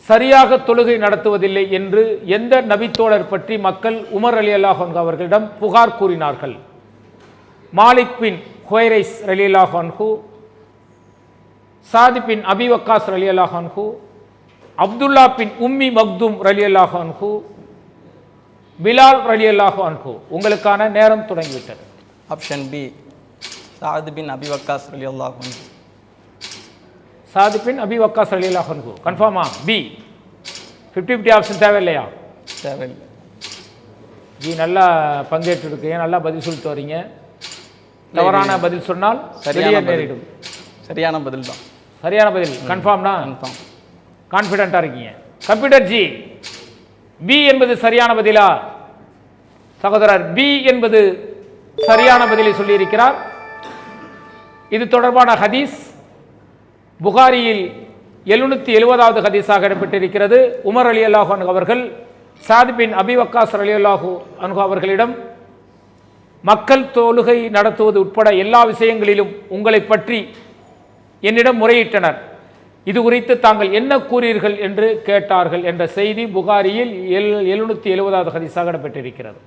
சரியாக தொழுகை நடத்துவதில்லை என்று எந்த நபித்தோழர் பற்றி மக்கள் உமர் ரலியல்லாஹு அன்ஹு அவர்களிடம் புகார் கூறினார்கள்? மாலிக் பின் ஹுவைரைஸ் ரலியல்லாஹு அன்ஹு, சாதி பின் அபி வக்காஸ் ரலியல்லாஹு அன்ஹு, அப்துல்லா பின் உம்மி மக்தும் ரலியல்லாஹு அன்ஹு, பிலால் ரலியல்லாஹு அன்ஹு. உங்களுக்கான நேரம் தொடங்கிவிட்டது. ஆப்ஷன் பி, சாதி பின் அபி வக்காஸ் ரலியல்லாஹு அன்ஹு. சாதி பின் அபி வக்காஸ் ரலியல்லாஹு அன்ஹு கன்ஃபார்மா? பி 50-50 ஆப்ஷன் தேவையில்லையா? தேவையில்லை. ஜி நல்லா பங்கேற்று இருக்கீங்க, நல்லா பதில் சொல்லிட்டு வரீங்க. தவறான பதில் சொன்னால் சரியாக நேரிடும். சரியான பதில் தான். சரியான பதில் கன்ஃபார்ம்னா? கன்ஃபார்ம். கான்ஃபிடென்ட்டாக இருக்கீங்க. கம்ப்யூட்டர் ஜி, பி என்பது சரியான பதிலா? சகோதரர் பி என்பது சரியான பதிலை சொல்லியிருக்கிறார். இது தொடர்பான ஹதீஸ் புகாரியில் 770வது ஹதீஸாக இடம்பெற்றிருக்கிறது. உமர் ரலியல்லாஹு அன்ஹு அவர்கள் சாத் பின் அபி வக்காஸ் ரலியல்லாஹு அன்ஹு அவர்களிடம் மக்கள் தொழுகை நடத்துவது உட்பட எல்லா விஷயங்களிலும் உங்களை பற்றி என்னிடம் முறையிட்டனர். இது குறித்து தாங்கள் என்ன கூறீர்கள் என்று கேட்டார்கள் என்ற செய்தி புகாரியில் 770வது ஹதீஸாக இடம்பெற்றிருக்கிறது.